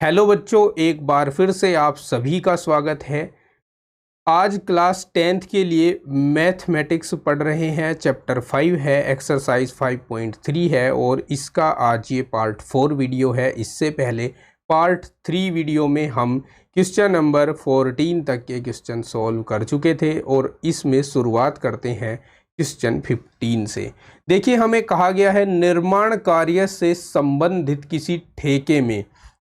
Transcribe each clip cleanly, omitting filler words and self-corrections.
Hello बच्चों, एक बार फिर से आप सभी का स्वागत है। आज क्लास 10th के लिए मैथमेटिक्स पढ़ रहे हैं। चैप्टर 5 है, एक्सरसाइज 5.3 है और इसका आज ये पार्ट 4 वीडियो है। इससे पहले पार्ट 3 वीडियो में हम क्वेश्चन नंबर 14 तक के क्वेश्चन सॉल्व कर चुके थे और इसमें शुरुआत करते हैं क्वेश्चन 15 से। देखिए, हमें कहा गया है निर्माण कार्य से संबंधित किसी ठेके में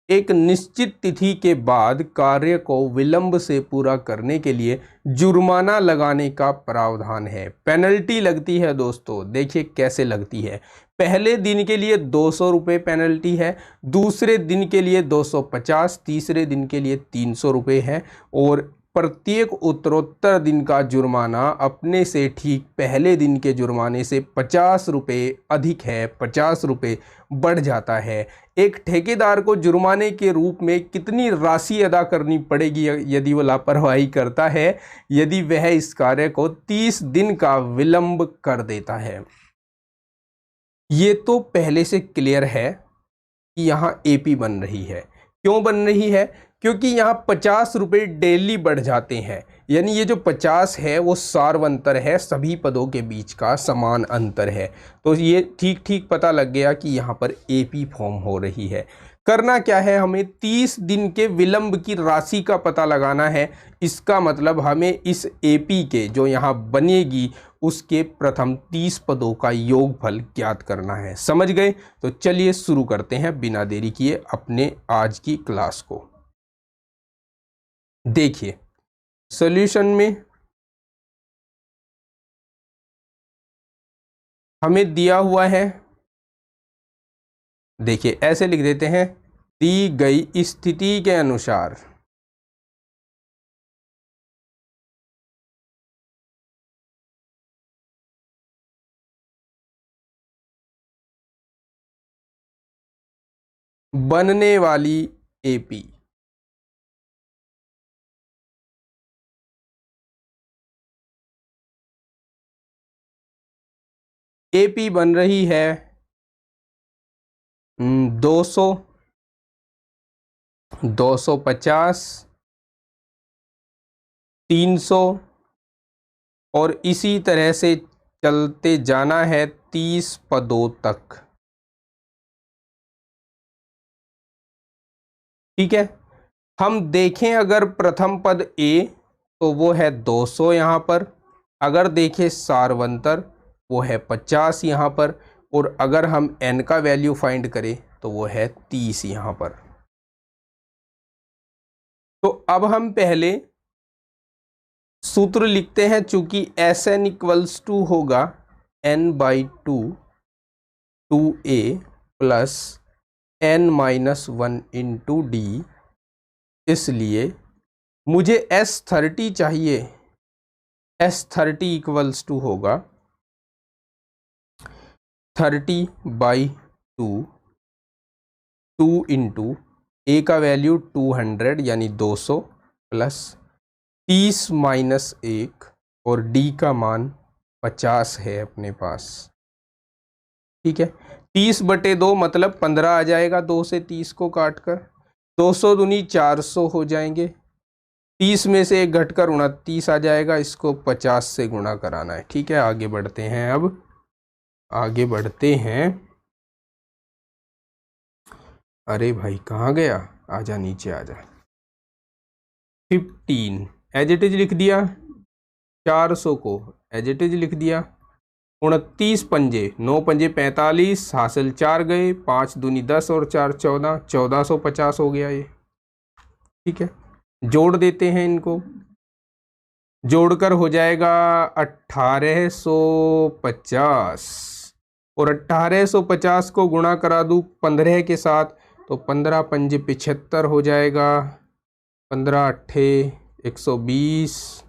एक निश्चित तिथि के बाद कार्य को विलंब से पूरा करने के लिए जुर्माना लगाने का प्रावधान है। पेनल्टी लगती है दोस्तों। देखिए कैसे लगती है। पहले दिन के लिए 200 रुपये पेनल्टी है, दूसरे दिन के लिए 250, तीसरे दिन के लिए 300 रुपये है और प्रत्येक उत्तरोत्तर दिन का जुर्माना अपने से ठीक पहले दिन के जुर्माने से 50 रुपये अधिक है, 50 रुपये बढ़ जाता है। एक ठेकेदार को जुर्माने के रूप में कितनी राशि अदा करनी पड़ेगी यदि वह लापरवाही करता है, यदि वह इस कार्य को 30 दिन का विलंब कर देता है। ये तो पहले से क्लियर है कि यहाँ एपी बन रही है। क्यों बन रही है? क्योंकि यहाँ 50 रुपये डेली बढ़ जाते हैं। यानी ये जो 50 है वो सार्वंतर है, सभी पदों के बीच का समान अंतर है। तो ये ठीक ठीक पता लग गया कि यहाँ पर एपी फॉर्म हो रही है। करना क्या है, हमें 30 दिन के विलंब की राशि का पता लगाना है। इसका मतलब हमें इस एपी के जो यहाँ बनेगी उसके प्रथम 30 पदों का योगफल ज्ञात करना है। समझ गए? तो चलिए शुरू करते हैं बिना देरी किए अपने आज की क्लास को। देखिए सॉल्यूशन में हमें दिया हुआ है, देखिए ऐसे लिख देते हैं, दी गई स्थिति के अनुसार बनने वाली एपी एपी बन रही है 200, 250, 300 और इसी तरह से चलते जाना है 30 पदों तक। ठीक है, हम देखें अगर प्रथम पद ए तो वो है 200 यहाँ पर, अगर देखें सार्वंतर वो है 50 यहाँ पर, और अगर हम n का वैल्यू फाइंड करें तो वो है 30 यहाँ पर। तो अब हम पहले सूत्र लिखते हैं। चूंकि Sn इक्वल्स टू होगा n/2 2a plus n-1 into D, इसलिए मुझे S30 चाहिए। S30 इक्वल्स टू होगा 30/2 2 इंटू ए का वैल्यू 200 यानी 200 प्लस 30 माइनस 1 और डी का मान 50 है अपने पास। ठीक है, 30/2 मतलब 15 आ जाएगा। 2 से 30 को काट कर 200 दूनी 400 हो जाएंगे। 30 में से 1 घटकर 29 आ जाएगा। इसको 50 से गुणा कराना है। ठीक है, आगे बढ़ते हैं। अब आगे बढ़ते हैं। अरे भाई कहाँ गया? आजा नीचे आजा। 15 एज इट इज लिख दिया, 400 को एज इट इज लिख दिया। 29 पंजे, 9 पंजे 45, हासिल 4 गए, 5 दूनी 10 और 4 14, 1450 हो गया ये। ठीक है, जोड़ देते हैं इनको। जोड़कर हो जाएगा 1850 और 1850 को गुणा करा दूँ 15 के साथ तो 15 पंजे 75 हो जाएगा। 15 अट्ठे 120,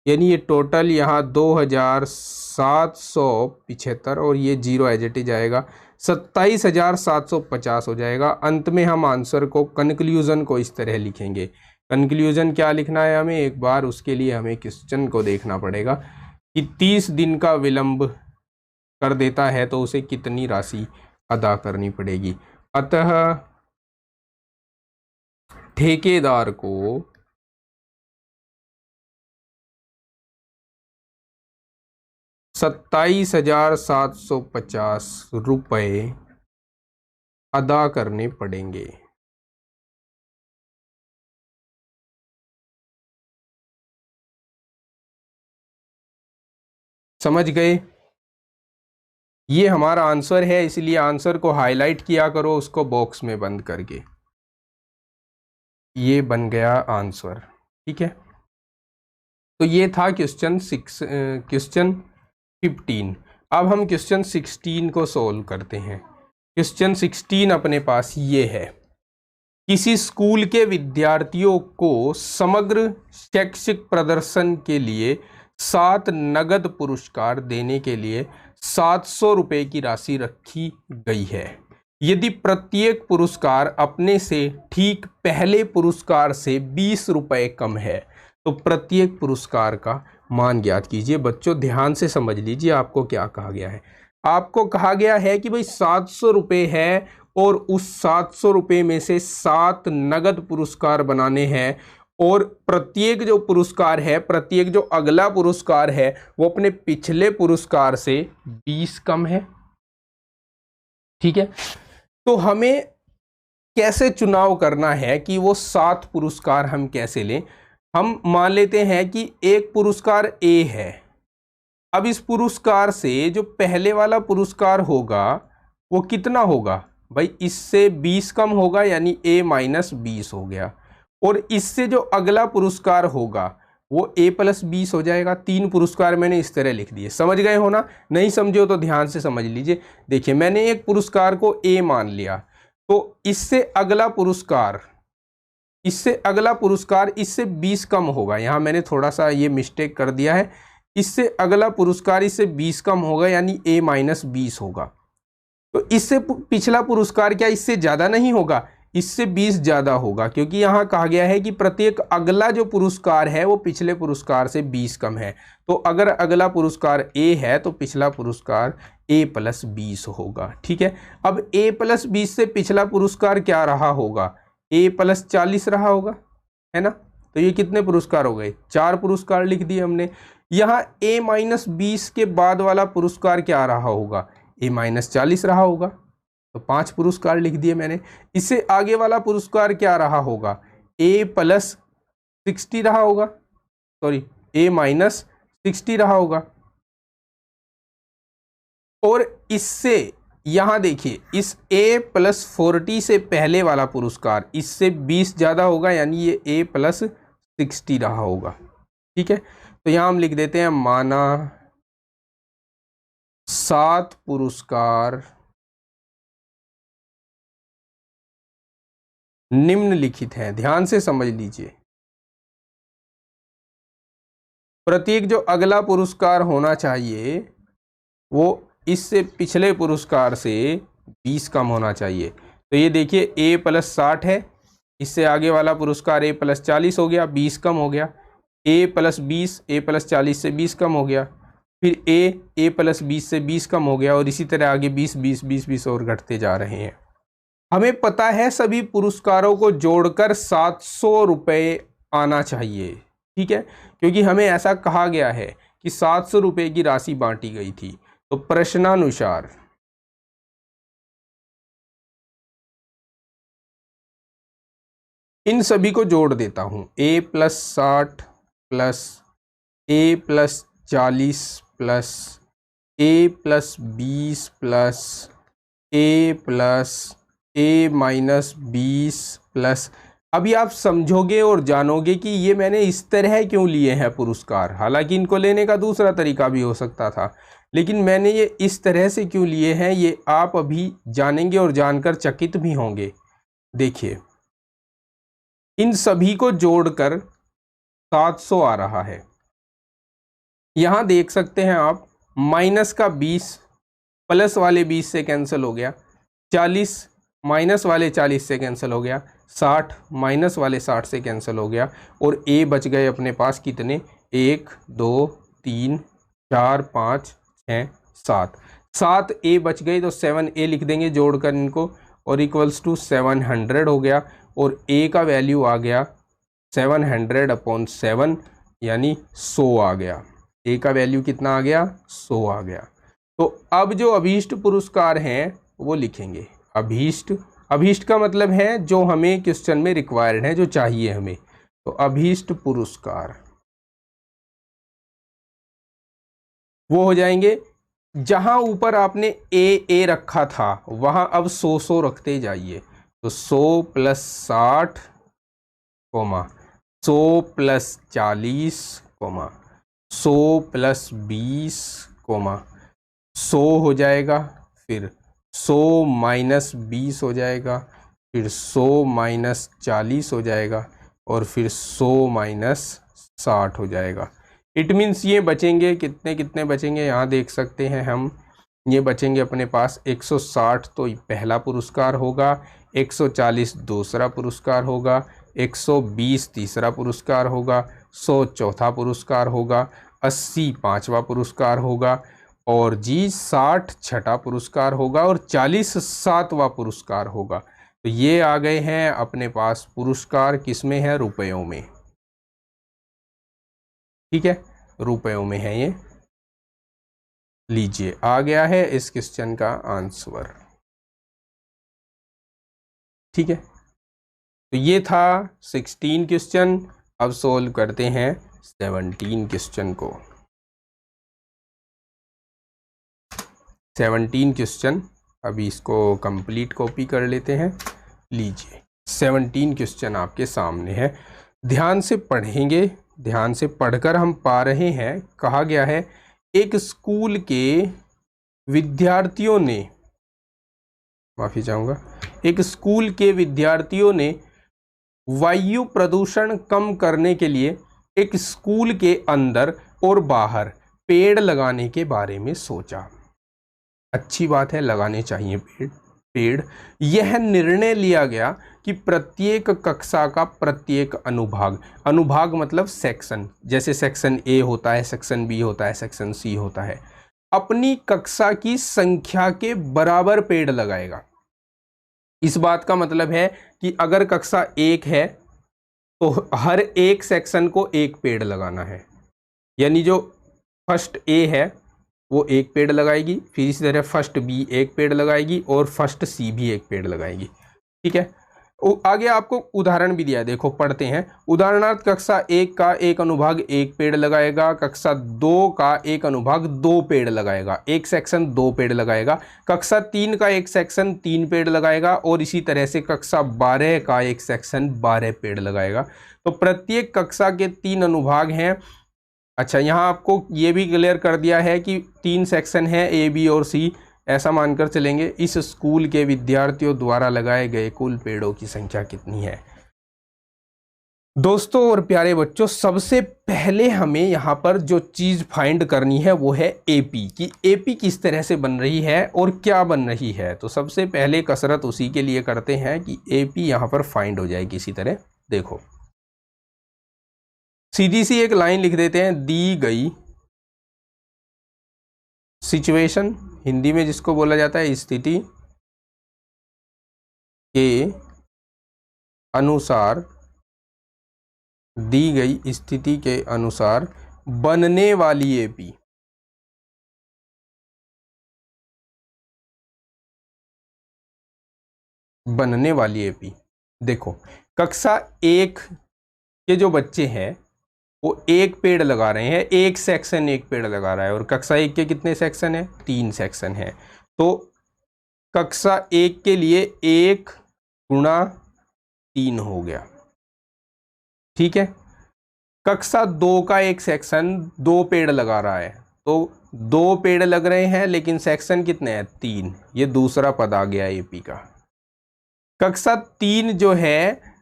यानी ये टोटल यहाँ 2775 और ये जीरो एज इट इज आएगा। 27750 हो जाएगा। अंत में हम आंसर को, कंक्लूजन को इस तरह लिखेंगे। कंक्लूजन क्या लिखना है हमें, एक बार उसके लिए हमें क्वेश्चन को देखना पड़ेगा कि 30 दिन का विलंब कर देता है तो उसे कितनी राशि अदा करनी पड़ेगी। अतः ठेकेदार को 27,750 रुपये अदा करने पड़ेंगे। समझ गए? ये हमारा आंसर है, इसलिए आंसर को हाईलाइट किया करो उसको बॉक्स में बंद करके। ये बन गया आंसर। ठीक है, तो ये था क्वेश्चन 15। अब हम क्वेश्चन 16 को सोल्व करते हैं। क्वेश्चन 16 अपने पास ये है, किसी स्कूल के विद्यार्थियों को समग्र शैक्षिक प्रदर्शन के लिए 7 नगद पुरस्कार देने के लिए 700 रुपये की राशि रखी गई है। यदि प्रत्येक पुरस्कार अपने से ठीक पहले पुरस्कार से 20 रुपये कम है तो प्रत्येक पुरस्कार का मान ज्ञात कीजिए। बच्चों ध्यान से समझ लीजिए आपको क्या कहा गया है। आपको कहा गया है कि भाई 700 रुपये है और उस 700 रुपये में से 7 नगद पुरस्कार बनाने हैं और प्रत्येक जो पुरस्कार है, प्रत्येक जो अगला पुरस्कार है वो अपने पिछले पुरस्कार से 20 कम है। ठीक है, तो हमें कैसे चुनाव करना है कि वो 7 पुरस्कार हम कैसे लें। हम मान लेते हैं कि एक पुरस्कार ए है। अब इस पुरस्कार से जो पहले वाला पुरस्कार होगा वो कितना होगा भाई, इससे 20 कम होगा, यानी A-20 हो गया। और इससे जो अगला पुरस्कार होगा वो A+20 हो जाएगा। 3 पुरस्कार मैंने इस तरह लिख दिए। समझ गए हो ना? नहीं समझे हो तो ध्यान से समझ लीजिए। देखिए, मैंने एक पुरस्कार को A मान लिया, तो इससे अगला पुरस्कार इससे 20 कम होगा। यहाँ मैंने थोड़ा सा ये मिस्टेक कर दिया है। इससे अगला पुरस्कार इससे 20 कम होगा, यानी A-20 होगा। तो इससे पिछला पुरस्कार क्या इससे ज़्यादा नहीं होगा, इससे 20 ज़्यादा होगा, क्योंकि यहाँ कहा गया है कि प्रत्येक अगला जो पुरस्कार है वो पिछले पुरस्कार से 20 कम है। तो अगर अगला पुरस्कार A है तो पिछला पुरस्कार A+20 होगा। ठीक है, अब A+20 से पिछला पुरस्कार क्या रहा होगा, A+40 रहा होगा, है ना? तो ये कितने पुरस्कार हो गए, 4 पुरस्कार लिख दिए हमने। यहाँ A-20 के बाद वाला पुरस्कार क्या रहा होगा, A-40 रहा होगा, तो 5 पुरस्कार लिख दिए मैंने। इससे आगे वाला पुरस्कार क्या रहा होगा, A+60 रहा होगा, सॉरी A-60 रहा होगा। और इससे यहाँ देखिए, इस A+40 से पहले वाला पुरस्कार इससे 20 ज़्यादा होगा, यानी ये A+60 रहा होगा। ठीक है, तो यहाँ हम लिख देते हैं माना 7 पुरस्कार निम्नलिखित हैं। ध्यान से समझ लीजिए, प्रत्येक जो अगला पुरस्कार होना चाहिए वो इससे पिछले पुरस्कार से 20 कम होना चाहिए। तो ये देखिए A+60 है, इससे आगे वाला पुरस्कार A+40 हो गया, 20 कम हो गया। A+20 A+40 से 20 कम हो गया, फिर A+20 से 20 कम हो गया, और इसी तरह आगे 20 20 20 20 और घटते जा रहे हैं। हमें पता है सभी पुरस्कारों को जोड़कर 700 रुपये आना चाहिए। ठीक है, क्योंकि हमें ऐसा कहा गया है कि 700 रुपये की राशि बांटी गई थी। तो प्रश्नानुसार इन सभी को जोड़ देता हूं, A+60 plus A+40 plus A+20 plus A+A-20 plus. अभी आप समझोगे और जानोगे कि ये मैंने इस तरह क्यों लिए हैं पुरस्कार। हालांकि इनको लेने का दूसरा तरीका भी हो सकता था, लेकिन मैंने ये इस तरह से क्यों लिए हैं ये आप अभी जानेंगे और जानकर चकित भी होंगे। देखिए, इन सभी को जोड़कर 700 आ रहा है। यहाँ देख सकते हैं आप, माइनस का 20 प्लस वाले 20 से कैंसिल हो गया, 40 माइनस वाले 40 से कैंसिल हो गया, 60 माइनस वाले 60 से कैंसिल हो गया, और ए बच गए अपने पास कितने, 1 2 3 4 5 6 7 ए बच गए। तो 7A लिख देंगे जोड़कर इनको, और इक्वल्स टू 700 हो गया। और ए का वैल्यू आ गया 700/7 यानी 100 आ गया। ए का वैल्यू कितना आ गया? 100 आ गया। तो अब जो अभीष्ट पुरस्कार हैं वो लिखेंगे। अभीष्ट का मतलब है जो हमें क्वेश्चन में रिक्वायर्ड है, जो चाहिए हमें। तो अभीष्ट पुरस्कार वो हो जाएंगे, जहां ऊपर आपने ए रखा था वहां अब 100 रखते जाइए। तो 100 + 60, 100 + 40, 100 + 20, 100 हो जाएगा, फिर 100 - 20 हो जाएगा, फिर 100 - 40 हो जाएगा, और फिर 100 - 60 हो जाएगा। इट मीन्स ये बचेंगे कितने कितने बचेंगे, यहाँ देख सकते हैं हम। ये बचेंगे अपने पास 160 तो पहला पुरस्कार होगा, 140 दूसरा पुरस्कार होगा, 120 तीसरा पुरस्कार होगा, 100 चौथा पुरस्कार होगा, 80 पांचवा पुरस्कार होगा, और जी 60 छठा पुरस्कार होगा, और 40 सातवां पुरस्कार होगा। तो ये आ गए हैं अपने पास पुरस्कार, किसमें है? रुपयों में। ठीक है, रुपयों में है ये। लीजिए आ गया है इस क्वेश्चन का आंसर। ठीक है, तो ये था 16 क्वेश्चन। अब सोल्व करते हैं 17 क्वेश्चन को। 17 क्वेश्चन, अभी इसको कंप्लीट कॉपी कर लेते हैं। लीजिए 17 क्वेश्चन आपके सामने है, ध्यान से पढ़ेंगे। ध्यान से पढ़कर हम पा रहे हैं, कहा गया है एक स्कूल के विद्यार्थियों ने, माफी चाहूँगा, एक स्कूल के विद्यार्थियों ने वायु प्रदूषण कम करने के लिए एक स्कूल के अंदर और बाहर पेड़ लगाने के बारे में सोचा। अच्छी बात है, लगाने चाहिए पेड़। यह निर्णय लिया गया कि प्रत्येक कक्षा का प्रत्येक अनुभाग मतलब सेक्शन, जैसे सेक्शन ए होता है, सेक्शन बी होता है, सेक्शन सी होता है, अपनी कक्षा की संख्या के बराबर पेड़ लगाएगा। इस बात का मतलब है कि अगर कक्षा 1 है तो हर एक सेक्शन को एक पेड़ लगाना है। यानी जो फर्स्ट ए है वो एक पेड़ लगाएगी, फिर इसी तरह फर्स्ट बी एक पेड़ लगाएगी, और फर्स्ट सी भी एक पेड़ लगाएगी। ठीक है, आगे आपको उदाहरण भी दिया है, देखो पढ़ते हैं। उदाहरणार्थ कक्षा 1 का एक अनुभाग एक पेड़ लगाएगा, कक्षा 2 का एक अनुभाग 2 पेड़ लगाएगा, एक सेक्शन 2 पेड़ लगाएगा, कक्षा 3 का एक सेक्शन 3 पेड़ लगाएगा, और इसी तरह से कक्षा 12 का एक सेक्शन 12 पेड़ लगाएगा। तो प्रत्येक कक्षा के 3 अनुभाग हैं। अच्छा, यहाँ आपको ये भी क्लियर कर दिया है कि 3 सेक्शन हैं, ए बी और सी, ऐसा मानकर चलेंगे। इस स्कूल के विद्यार्थियों द्वारा लगाए गए कुल पेड़ों की संख्या कितनी है? दोस्तों और प्यारे बच्चों, सबसे पहले हमें यहाँ पर जो चीज़ फाइंड करनी है वो है एपी, कि एपी किस तरह से बन रही है और क्या बन रही है। तो सबसे पहले कसरत उसी के लिए करते हैं कि एपी यहाँ पर फाइंड हो जाए किसी तरह। देखो सीधी सी एक लाइन लिख देते हैं, दी गई सिचुएशन, हिंदी में जिसको बोला जाता है स्थिति के अनुसार, दी गई स्थिति के अनुसार बनने वाली एपी, बनने वाली एपी। देखो कक्षा 1 के जो बच्चे हैं वो एक पेड़ लगा रहे हैं, एक सेक्शन एक पेड़ लगा रहा है, और कक्षा 1 के कितने सेक्शन हैं? 3 सेक्शन हैं। तो कक्षा 1 के लिए 1 × 3 हो गया। ठीक है, कक्षा 2 का एक सेक्शन 2 पेड़ लगा रहा है, तो 2 पेड़ लग रहे हैं लेकिन सेक्शन कितने हैं? 3। ये दूसरा पद आ गया एपी का। कक्षा 3 जो है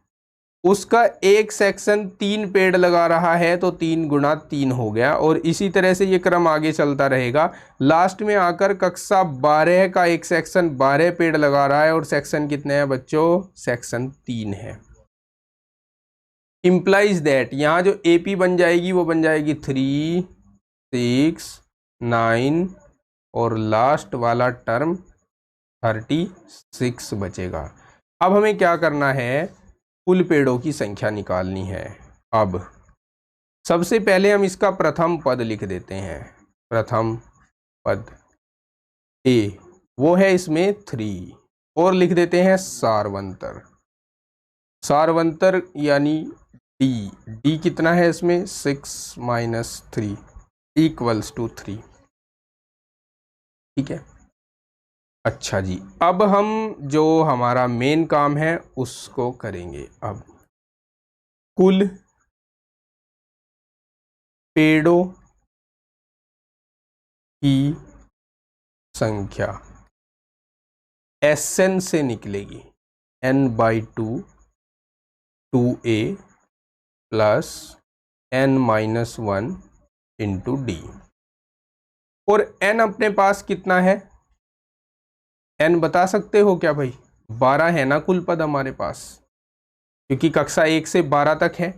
उसका एक सेक्शन 3 पेड़ लगा रहा है, तो 3 × 3 हो गया, और इसी तरह से ये क्रम आगे चलता रहेगा। लास्ट में आकर कक्षा 12 का एक सेक्शन 12 पेड़ लगा रहा है, और सेक्शन कितने हैं बच्चों? सेक्शन 3 है। इम्प्लाइज दैट, यहाँ जो एपी बन जाएगी वो बन जाएगी 3, 6, 9, और लास्ट वाला टर्म 36 बचेगा। अब हमें क्या करना है, कुल पेड़ों की संख्या निकालनी है। अब सबसे पहले हम इसका प्रथम पद लिख देते हैं। प्रथम पद ए, वो है इसमें 3, और लिख देते हैं सारवंतर। सारवंतर यानी डी, डी कितना है इसमें 6 - 3 = 3। ठीक है। अच्छा जी, अब हम जो हमारा मेन काम है उसको करेंगे। अब कुल पेड़ों की संख्या Sn से निकलेगी, n/2 2a plus n-1 into D. और n अपने पास कितना है, n बता सकते हो क्या भाई? 12 है ना कुल पद हमारे पास, क्योंकि कक्षा 1 से 12 तक है,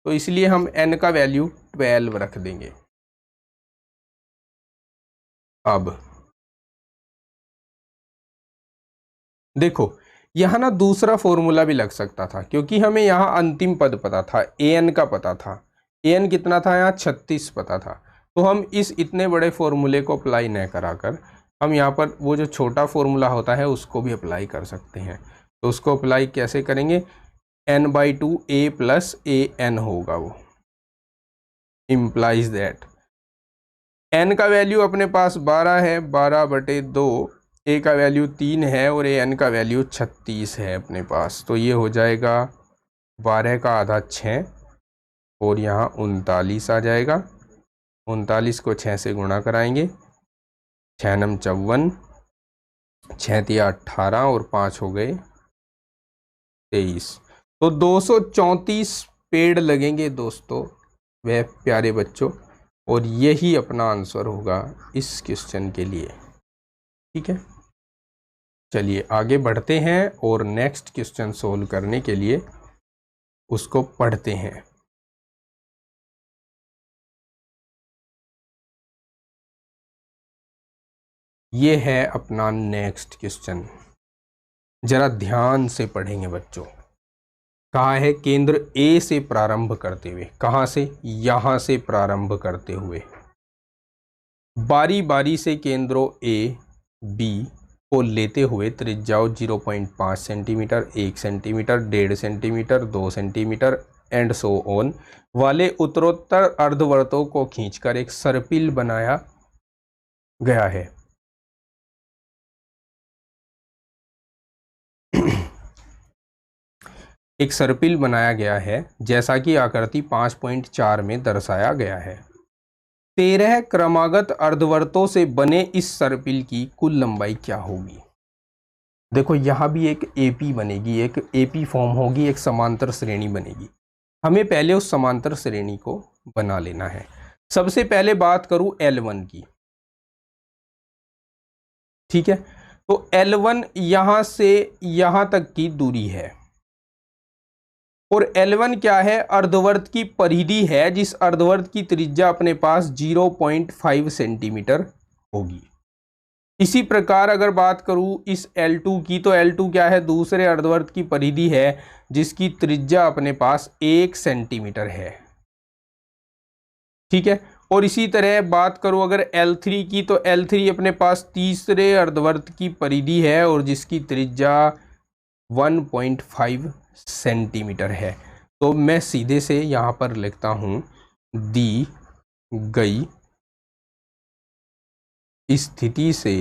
तो इसलिए हम n का वैल्यू 12 रख देंगे। अब देखो, यहाँ ना दूसरा फॉर्मूला भी लग सकता था, क्योंकि हमें यहाँ अंतिम पद पता था, an का पता था। an कितना था यहाँ 36 पता था। तो हम इस इतने बड़े फॉर्मूले को अप्लाई न कराकर हम यहाँ पर वो जो छोटा फॉर्मूला होता है उसको भी अप्लाई कर सकते हैं। तो उसको अप्लाई कैसे करेंगे, n/2 a प्लस an होगा, वो इम्प्लाइज दैट n का वैल्यू अपने पास 12 है, 12/2, a का वैल्यू 3 है और an का वैल्यू 36 है अपने पास। तो ये हो जाएगा 12 का आधा 6 और यहाँ 39 आ जाएगा। 39 को 6 से गुणा कराएंगे, 6 नम 54, 6 तिया 18 और 5 हो गए 23। तो 234 पेड़ लगेंगे दोस्तों, वह प्यारे बच्चों, और यही अपना आंसर होगा इस क्वेश्चन के लिए। ठीक है, चलिए आगे बढ़ते हैं और नेक्स्ट क्वेश्चन सोल्व करने के लिए उसको पढ़ते हैं। ये है अपना नेक्स्ट क्वेश्चन, जरा ध्यान से पढ़ेंगे बच्चों। कहा है केंद्र ए से प्रारंभ करते हुए, कहाँ से, यहाँ से प्रारंभ करते हुए बारी बारी से केंद्रों ए बी को लेते हुए त्रिज्याओं 0.5 centimetre, 1 centimetre, 1.5 centimetre, 2 centimetre and so on वाले उत्तरोत्तर अर्धवृत्तों को खींचकर एक सर्पिल बनाया गया है। एक सर्पिल बनाया गया है जैसा कि आकृति 5.4 में दर्शाया गया है। 13 क्रमागत अर्धवृत्तों से बने इस सर्पिल की कुल लंबाई क्या होगी। देखो यहाँ भी एक एपी बनेगी, एक एपी फॉर्म होगी, एक समांतर श्रेणी बनेगी। हमें पहले उस समांतर श्रेणी को बना लेना है। सबसे पहले बात करूं L1 की, ठीक है। तो L1 यहां से यहां तक की दूरी है, और L1 क्या है, अर्धवर्त की परिधि है, जिस अर्धवर्त की त्रिज्या अपने पास 0.5 सेंटीमीटर होगी। इसी प्रकार अगर बात करूं इस L2 की, तो L2 क्या है, दूसरे अर्धवर्त की परिधि है जिसकी त्रिज्या अपने पास 1 सेंटीमीटर है। ठीक है, और इसी तरह बात करूं अगर L3 की, तो L3 अपने पास तीसरे अर्धवर्त की परिधि है और जिसकी त्रिज्या 1.5 सेंटीमीटर है। तो मैं सीधे से यहाँ पर लिखता हूँ, दी गई स्थिति से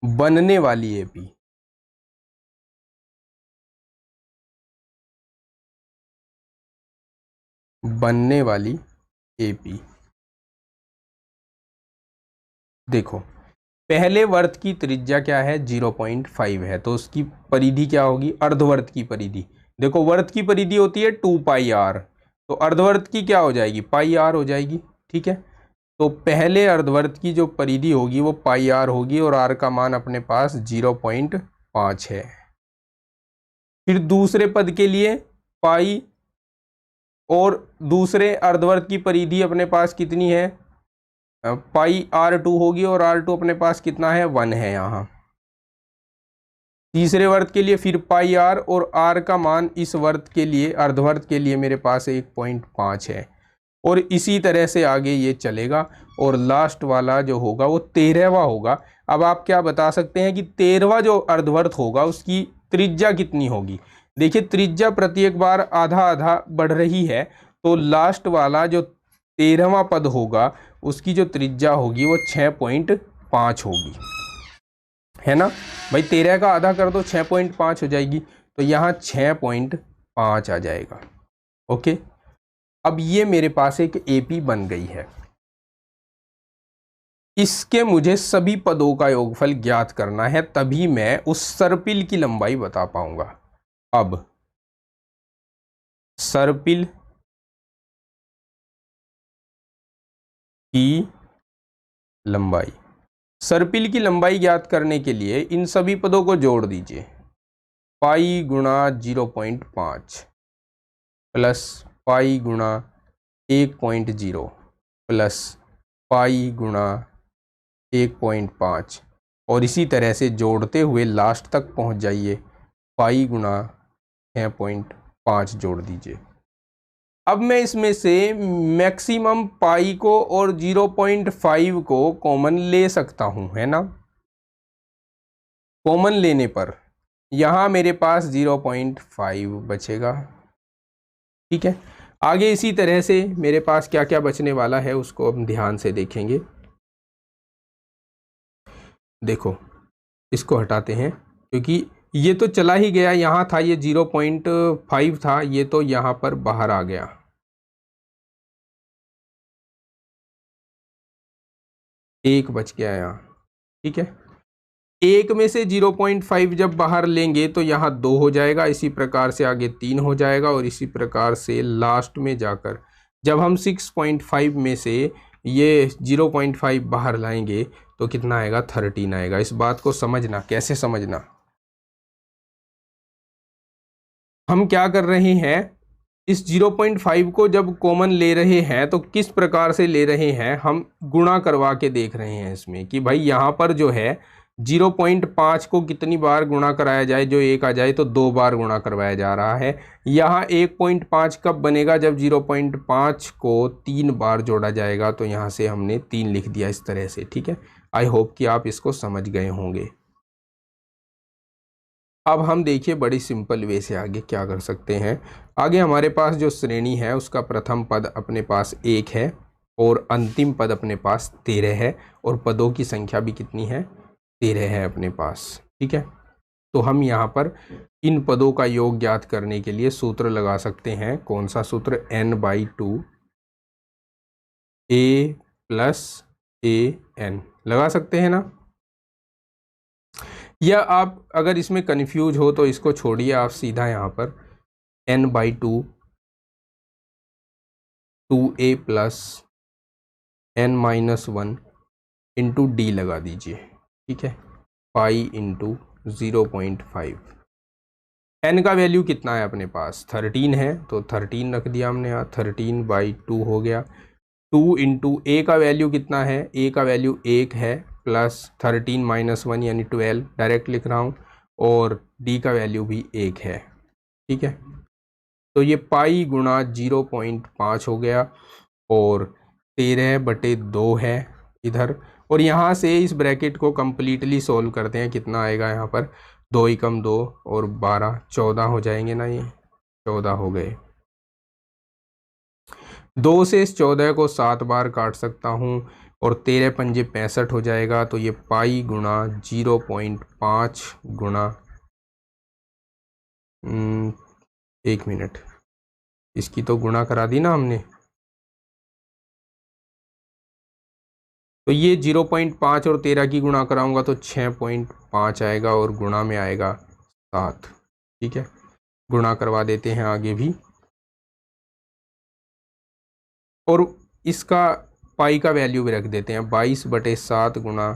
बनने वाली एपी देखो, पहले वर्त की त्रिज्या क्या है, 0.5 है, तो उसकी परिधि क्या होगी, अर्धवर्त की परिधि। देखो वर्त की परिधि होती है 2πr, तो अर्धवर्त की क्या हो जाएगी, πr हो जाएगी। ठीक है, तो पहले अर्धवर्त की जो परिधि होगी वो πr होगी और r का मान अपने पास 0.5 है। फिर दूसरे पद के लिए पाई, और दूसरे अर्धवर्त की परिधि अपने पास कितनी है, πr2 होगी, और r2 अपने पास कितना है, 1 है यहाँ। तीसरे वर्त के लिए फिर पाई आर, और आर का मान इस वर्त के लिए, अर्धवर्त के लिए मेरे पास 1.5 है, और इसी तरह से आगे ये चलेगा, और लास्ट वाला जो होगा वो 13वां होगा। अब आप क्या बता सकते हैं कि 13वां जो अर्धवर्त होगा उसकी त्रिज्या कितनी होगी। देखिए त्रिज्या प्रत्येक बार आधा आधा बढ़ रही है, तो लास्ट वाला जो 13वां पद होगा उसकी जो त्रिज्या होगी वो 6.5 होगी, है ना भाई। 13 का आधा कर दो 6.5 हो जाएगी, तो यहाँ 6.5 आ जाएगा। ओके, अब ये मेरे पास एक एपी बन गई है। इसके मुझे सभी पदों का योगफल ज्ञात करना है, तभी मैं उस सर्पिल की लंबाई बता पाऊंगा। अब सर्पिल की लंबाई, सर्पिल की लंबाई ज्ञात करने के लिए इन सभी पदों को जोड़ दीजिए। पाई गुणा 0.5 प्लस पाई गुणा 1.0 प्लस पाई गुणा 1.5, और इसी तरह से जोड़ते हुए लास्ट तक पहुंच जाइए। पाई गुणा 6.5 जोड़ दीजिए। अब मैं इसमें से मैक्सिमम पाई को और 0.5 को कॉमन ले सकता हूं, है ना। कॉमन लेने पर यहां मेरे पास 0.5 बचेगा। ठीक है, आगे इसी तरह से मेरे पास क्या क्या बचने वाला है उसको हम ध्यान से देखेंगे। देखो इसको हटाते हैं, क्योंकि ये तो चला ही गया, यहाँ था ये 0.5 था, ये तो यहाँ पर बाहर आ गया। एक बच गया यहाँ। ठीक है, एक में से 0.5 जब बाहर लेंगे तो यहाँ 2 हो जाएगा, इसी प्रकार से आगे 3 हो जाएगा, और इसी प्रकार से लास्ट में जाकर जब हम 6.5 में से ये 0.5 बाहर लाएंगे तो कितना आएगा, 13 आएगा। इस बात को समझना, कैसे समझना, हम क्या कर रहे हैं, इस 0.5 को जब कॉमन ले रहे हैं तो किस प्रकार से ले रहे हैं, हम गुणा करवा के देख रहे हैं इसमें कि भाई यहाँ पर जो है 0.5 को कितनी बार गुणा कराया जाए, जो 1 आ जाए तो 2 बार गुणा करवाया जा रहा है। यहाँ 1.5 कब बनेगा, जब 0.5 को 3 बार जोड़ा जाएगा, तो यहाँ से हमने 3 लिख दिया इस तरह से। ठीक है, आई होप कि आप इसको समझ गए होंगे। अब हम देखिए बड़ी सिंपल वे से आगे क्या कर सकते हैं। आगे हमारे पास जो श्रेणी है उसका प्रथम पद अपने पास 1 है, और अंतिम पद अपने पास 13 है, और पदों की संख्या भी कितनी है, 13 है अपने पास। ठीक है, तो हम यहाँ पर इन पदों का योग ज्ञात करने के लिए सूत्र लगा सकते हैं। कौन सा सूत्र, n/2 a + an लगा सकते हैं ना। या आप अगर इसमें कन्फ्यूज हो तो इसको छोड़िए, आप सीधा यहाँ पर n/2 2a + n-1 into D लगा दीजिए। ठीक है, पाई इंटू 0.5। n का वैल्यू कितना है अपने पास, 13 है, तो 13 रख दिया हमने यहाँ, 13/2 हो गया। 2 इंटू ए का वैल्यू कितना है, ए का वैल्यू 1 है, प्लस 13 - 1 यानी 12 डायरेक्ट लिख रहा हूँ, और डी का वैल्यू भी 1 है। ठीक है, तो ये पाई गुणा 0.5 हो गया, और 13/2 है इधर, और यहाँ से इस ब्रैकेट को कंप्लीटली सोल्व करते हैं। कितना आएगा यहाँ पर, 2 × 2 और 12 14 हो जाएंगे ना, ये 14 हो गए। 2 से इस 14 को 7 बार काट सकता हूँ, और 13 × 5 = 65 हो जाएगा। तो ये पाई गुणा 0.5 गुणा 1 मिनट, इसकी तो गुणा करा दी ना हमने, तो ये 0.5 और 13 की गुणा कराऊंगा तो 6.5 आएगा, और गुणा में आएगा 7। ठीक है, गुणा करवा देते हैं आगे भी, और इसका पाई का वैल्यू भी रख देते हैं। 22/7 गुणा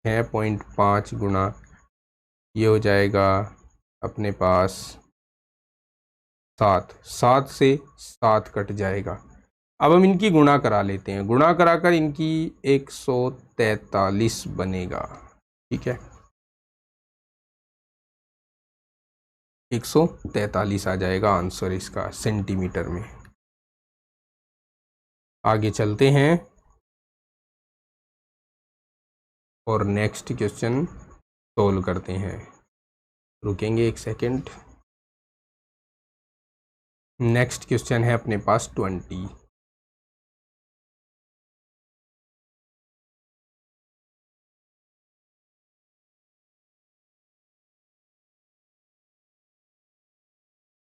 6.5 गुणा, ये हो जाएगा अपने पास 7। 7 से 7 कट जाएगा। अब हम इनकी गुणा करा लेते हैं, गुणा कराकर इनकी 143 बनेगा। ठीक है, 143 आ जाएगा आंसर इसका सेंटीमीटर में। आगे चलते हैं और नेक्स्ट क्वेश्चन सोल्व करते हैं। रुकेंगे एक सेकेंड। नेक्स्ट क्वेश्चन है अपने पास 20।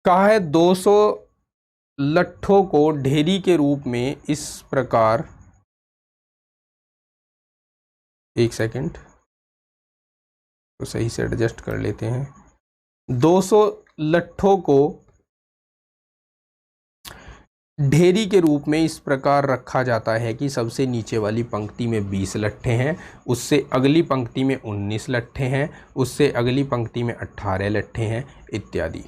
कहा है 200 लट्ठों को ढेरी के रूप में इस प्रकार, एक सेकेंड तो सही से एडजस्ट कर लेते हैं। 200 लट्ठों को ढेरी के रूप में इस प्रकार रखा जाता है कि सबसे नीचे वाली पंक्ति में 20 लट्ठे हैं, उससे अगली पंक्ति में 19 लट्ठे हैं, उससे अगली पंक्ति में 18 लट्ठे हैं इत्यादि।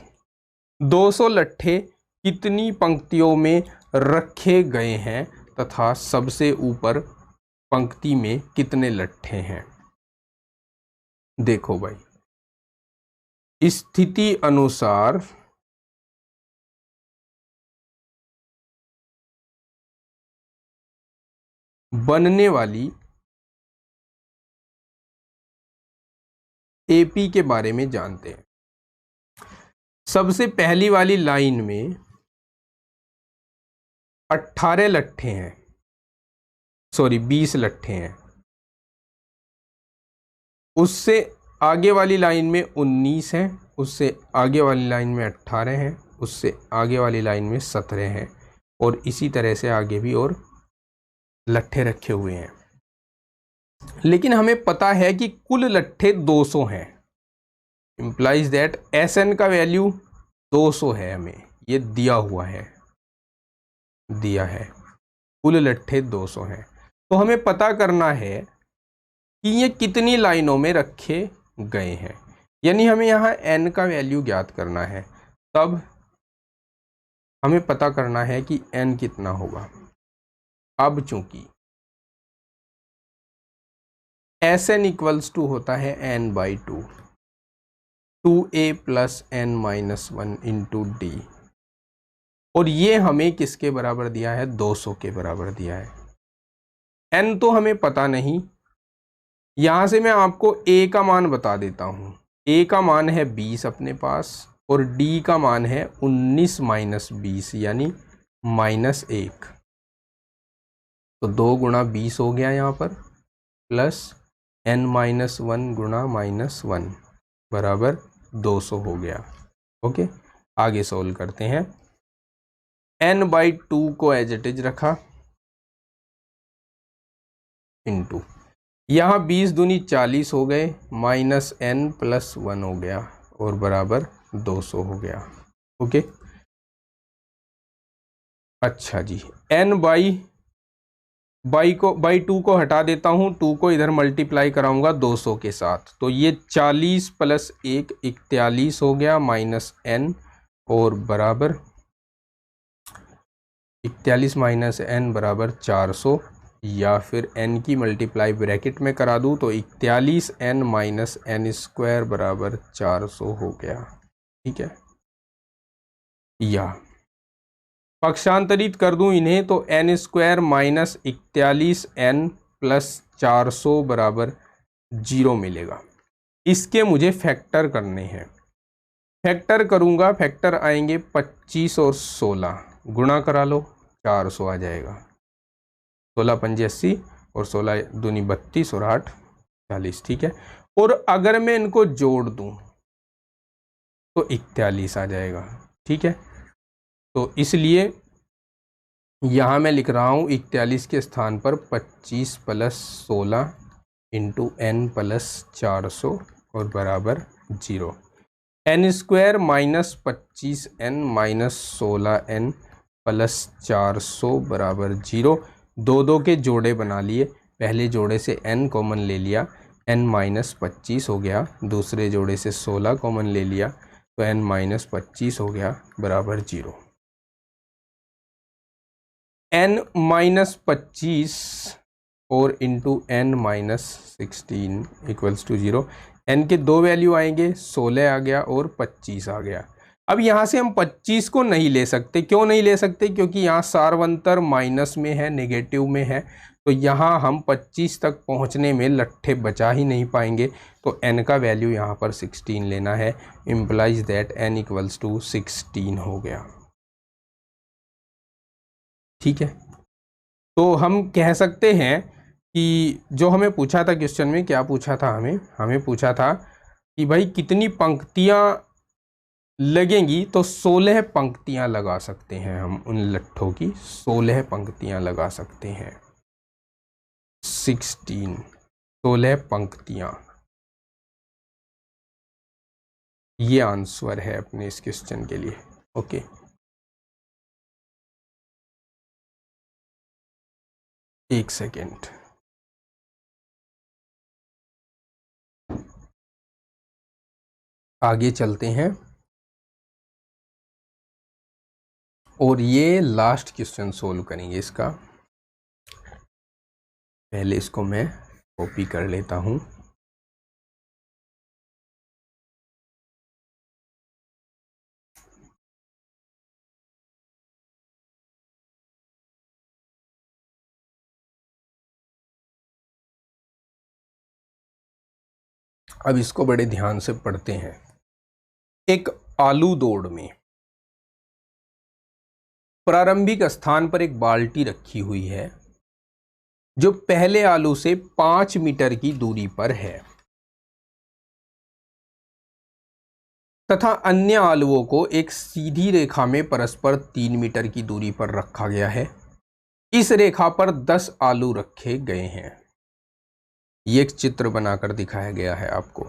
200 लट्ठे कितनी पंक्तियों में रखे गए हैं तथा सबसे ऊपर पंक्ति में कितने लट्ठे हैं। देखो भाई, स्थिति अनुसार बनने वाली एपी के बारे में जानते हैं। सबसे पहली वाली लाइन में 18 लट्ठे हैं, सॉरी 20 लट्ठे हैं। उससे आगे वाली लाइन में 19 हैं, उससे आगे वाली लाइन में 18 हैं, उससे आगे वाली लाइन में 17 हैं, और इसी तरह से आगे भी और लट्ठे रखे हुए हैं। लेकिन हमें पता है कि कुल लट्ठे 200 हैं, इम्प्लाइज दैट Sn का वैल्यू 200 है। हमें ये दिया हुआ है, दिया है कुल लट्ठे 200 हैं। तो हमें पता करना है कि ये कितनी लाइनों में रखे गए हैं, यानी हमें यहाँ n का वैल्यू ज्ञात करना है। तब हमें पता करना है कि n कितना होगा। अब चूंकि Sn इक्वल्स टू होता है n/2, 2a plus n minus 1 into D, और ये हमें किसके बराबर दिया है, 200 के बराबर दिया है। n तो हमें पता नहीं, यहां से मैं आपको a का मान बता देता हूं। a का मान है 20 अपने पास, और d का मान है 19 माइनस 20 यानी -1। तो 2 गुणा 20 हो गया यहाँ पर, प्लस n-1 गुणा -1 बराबर 200 हो गया। ओके, आगे सोल्व करते हैं। n/2 को एज इट इज रखा, इंटू यहाँ 20 दूनी 40 हो गए, माइनस n प्लस 1 हो गया, और बराबर 200 हो गया। ओके, अच्छा जी, बाई 2 को हटा देता हूं, 2 को इधर मल्टीप्लाई कराऊंगा 200 के साथ, तो ये 40 प्लस 1 41 हो गया, माइनस n, और बराबर 41 माइनस n बराबर 400, या फिर n की मल्टीप्लाई ब्रैकेट में करा दूं तो 41n माइनस n स्क्वायर बराबर 400 हो गया। ठीक है, या पक्षांतरित कर दूं इन्हें तो n square minus 41n plus 400 बराबर 0 मिलेगा। इसके मुझे फैक्टर करने हैं। फैक्टर करूंगा, फैक्टर आएंगे 25 और 16, गुणा करा लो 400 आ जाएगा। 16 पंजे 80 और 16 दूनी 32 और 8 40। ठीक है, और अगर मैं इनको जोड़ दूं तो 41 आ जाएगा। ठीक है, तो इसलिए यहाँ मैं लिख रहा हूँ 41 के स्थान पर 25 प्लस 16 इंटू n प्लस 400 और बराबर 0। n square minus 25n minus 16n plus 400 बराबर 0। दो के जोड़े बना लिए, पहले जोड़े से n कॉमन ले लिया, n माइनस 25 हो गया, दूसरे जोड़े से 16 कॉमन ले लिया तो n माइनस 25 हो गया बराबर 0। n माइनस 25 और into n minus 16 equals to 0। n के दो वैल्यू आएंगे, 16 आ गया और 25 आ गया। अब यहाँ से हम 25 को नहीं ले सकते। क्यों नहीं ले सकते? क्योंकि यहाँ सार्वंतर माइनस में है, नेगेटिव में है, तो यहाँ हम 25 तक पहुँचने में लट्ठे बचा ही नहीं पाएंगे। तो n का वैल्यू यहाँ पर 16 लेना है, implies that n equals to 16 हो गया। ठीक है, तो हम कह सकते हैं कि जो हमें पूछा था क्वेश्चन में, क्या पूछा था हमें पूछा था कि भाई कितनी पंक्तियां लगेंगी, तो 16 पंक्तियां लगा सकते हैं हम उन लट्ठों की, 16 पंक्तियां लगा सकते हैं। 16 पंक्तियां, ये आंसर है अपने इस क्वेश्चन के लिए। ओके, एक सेकेंड, आगे चलते हैं और ये लास्ट क्वेश्चन सोल्व करेंगे इसका। पहले इसको मैं कॉपी कर लेता हूं। अब इसको बड़े ध्यान से पढ़ते हैं। एक आलू दौड़ में प्रारंभिक स्थान पर एक बाल्टी रखी हुई है जो पहले आलू से 5 मीटर की दूरी पर है तथा अन्य आलुओं को एक सीधी रेखा में परस्पर 3 मीटर की दूरी पर रखा गया है। इस रेखा पर 10 आलू रखे गए हैं। ये एक चित्र बनाकर दिखाया गया है आपको।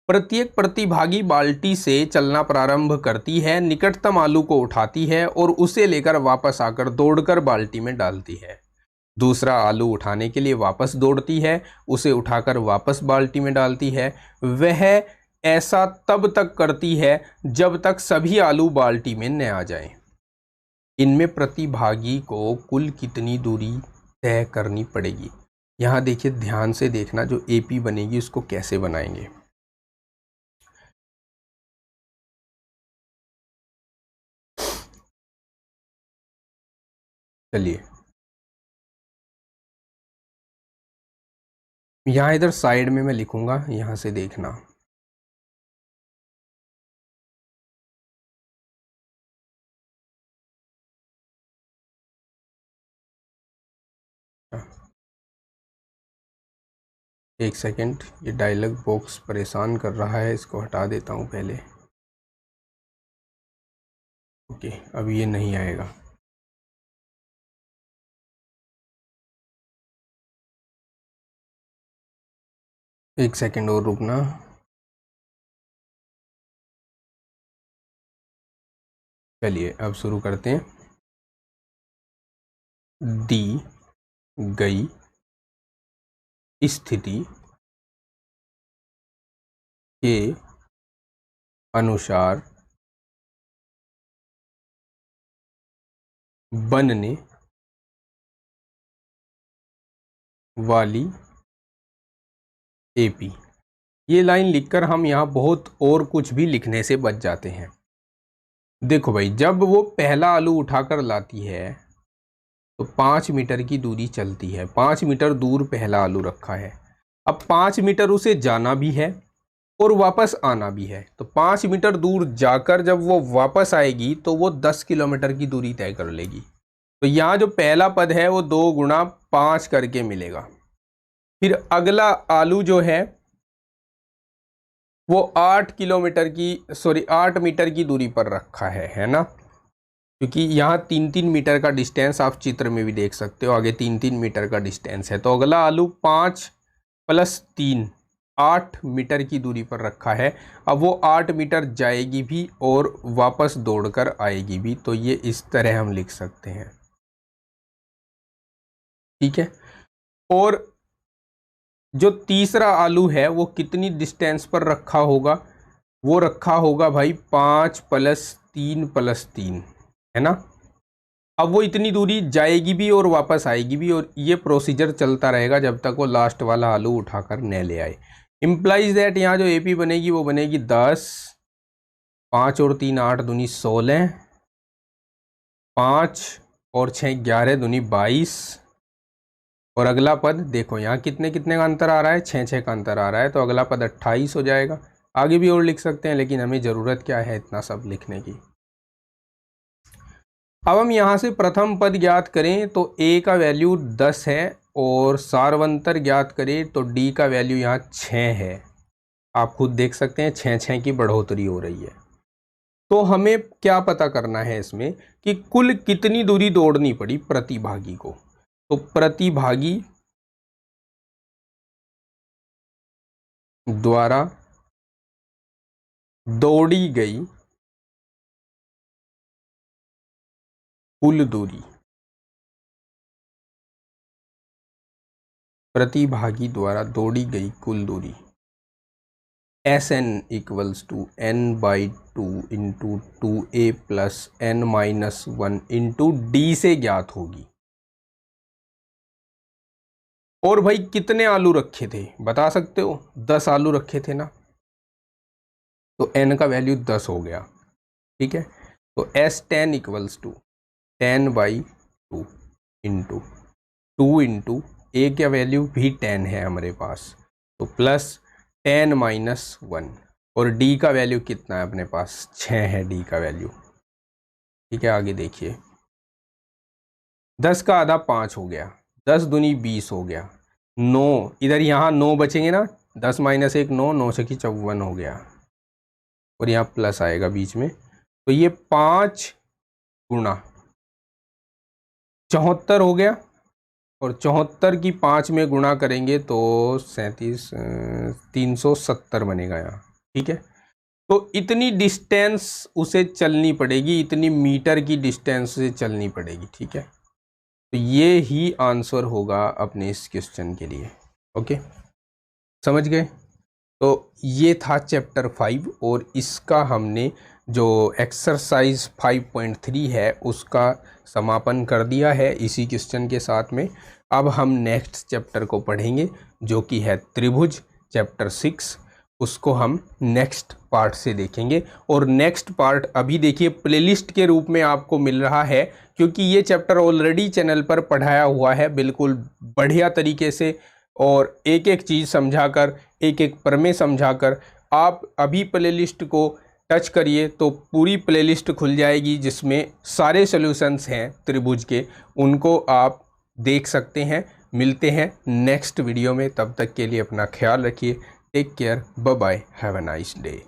प्रत्येक प्रतिभागी बाल्टी से चलना प्रारंभ करती है, निकटतम आलू को उठाती है और उसे लेकर वापस आकर दौड़कर बाल्टी में डालती है। दूसरा आलू उठाने के लिए वापस दौड़ती है, उसे उठाकर वापस बाल्टी में डालती है। वह ऐसा तब तक करती है जब तक सभी आलू बाल्टी में न आ जाएं। इनमें प्रतिभागी को कुल कितनी दूरी तय करनी पड़ेगी? यहाँ देखिए, ध्यान से देखना, जो एपी बनेगी उसको कैसे बनाएंगे। चलिए, यहाँ इधर साइड में मैं लिखूंगा, यहाँ से देखना। एक सेकंड, ये डायलॉग बॉक्स परेशान कर रहा है, इसको हटा देता हूँ पहले। ओके, अब ये नहीं आएगा। एक सेकंड और रुकना। चलिए अब शुरू करते हैं। दी गई स्थिति के अनुसार बनने वाली एपी। ये लाइन लिखकर हम यहाँ बहुत और कुछ भी लिखने से बच जाते हैं। देखो भाई, जब वो पहला आलू उठाकर लाती है तो 5 मीटर की दूरी चलती है। 5 मीटर दूर पहला आलू रखा है। अब 5 मीटर उसे जाना भी है और वापस आना भी है। तो 5 मीटर दूर जाकर जब वो वापस आएगी तो वो 10 किलोमीटर की दूरी तय कर लेगी। तो यहाँ जो पहला पद है वो 2 गुणा 5 करके मिलेगा। फिर अगला आलू जो है वो 8 मीटर की दूरी पर रखा है ना, क्योंकि यहाँ 3-3 मीटर का डिस्टेंस आप चित्र में भी देख सकते हो। आगे 3-3 मीटर का डिस्टेंस है। तो अगला आलू 5 + 3 8 मीटर की दूरी पर रखा है। अब वो 8 मीटर जाएगी भी और वापस दौड़कर आएगी भी। तो ये इस तरह हम लिख सकते हैं। ठीक है, और जो तीसरा आलू है वो कितनी डिस्टेंस पर रखा होगा? वो रखा होगा भाई 5 + 3 + 3, है ना। अब वो इतनी दूरी जाएगी भी और वापस आएगी भी, और ये प्रोसीजर चलता रहेगा जब तक वो लास्ट वाला आलू उठाकर न ले आए। इम्प्लाइज दैट यहाँ जो AP बनेगी वो बनेगी 10, 5 और 3 8 दूनी 16, 5 और 6 11 दूनी 22, और अगला पद देखो यहाँ कितने कितने का अंतर आ रहा है, 6 6 का अंतर आ रहा है, तो अगला पद 28 हो जाएगा। आगे भी और लिख सकते हैं, लेकिन हमें ज़रूरत क्या है इतना सब लिखने की। अब हम यहाँ से प्रथम पद ज्ञात करें तो A का वैल्यू 10 है, और सारवंतर ज्ञात करें तो D का वैल्यू यहाँ 6 है। आप खुद देख सकते हैं 6 6 की बढ़ोतरी हो रही है। तो हमें क्या पता करना है इसमें कि कुल कितनी दूरी दौड़नी पड़ी प्रतिभागी को। तो प्रतिभागी द्वारा दौड़ी गई कुल दूरी, प्रतिभागी द्वारा दौड़ी गई कुल दूरी Sn equals to n/2 into 2a plus n-1 into D से ज्ञात होगी। और भाई कितने आलू रखे थे बता सकते हो? 10 आलू रखे थे ना, तो n का वैल्यू 10 हो गया। ठीक है, तो S10 equals to 10/2 into 2 into a का वैल्यू भी 10 है हमारे पास, तो प्लस 10-1, और D का वैल्यू कितना है अपने पास? 6 है D का वैल्यू। ठीक है, आगे देखिए, 10 का आधा 5 हो गया, 10 दूनी 20 हो गया, 9 इधर यहाँ 9 बचेंगे ना, 10 - 1 9, 9 से 54 हो गया, और यहाँ प्लस आएगा बीच में, तो ये 5 गुणा 74 हो गया, और 74 की 5 में गुणा करेंगे तो 370 बनेगा यहाँ। ठीक है, तो इतनी डिस्टेंस उसे चलनी पड़ेगी, इतनी मीटर की डिस्टेंस से चलनी पड़ेगी। ठीक है, तो ये ही आंसर होगा अपने इस क्वेश्चन के लिए। ओके, समझ गए? तो ये था चैप्टर 5, और इसका हमने जो एक्सरसाइज 5.3 है उसका समापन कर दिया है इसी क्वेश्चन के साथ में। अब हम नेक्स्ट चैप्टर को पढ़ेंगे जो कि है त्रिभुज, चैप्टर 6। उसको हम नेक्स्ट पार्ट से देखेंगे, और नेक्स्ट पार्ट अभी देखिए प्लेलिस्ट के रूप में आपको मिल रहा है, क्योंकि ये चैप्टर ऑलरेडी चैनल पर पढ़ाया हुआ है बिल्कुल बढ़िया तरीके से, और एक एक चीज़ समझाकर, एक एक प्रमेय समझाकर। आप अभी प्लेलिस्ट को टच करिए तो पूरी प्लेलिस्ट खुल जाएगी जिसमें सारे सॉल्यूशंस हैं त्रिभुज के, उनको आप देख सकते हैं। मिलते हैं नेक्स्ट वीडियो में, तब तक के लिए अपना ख्याल रखिए। Take care, bye bye, have a nice day.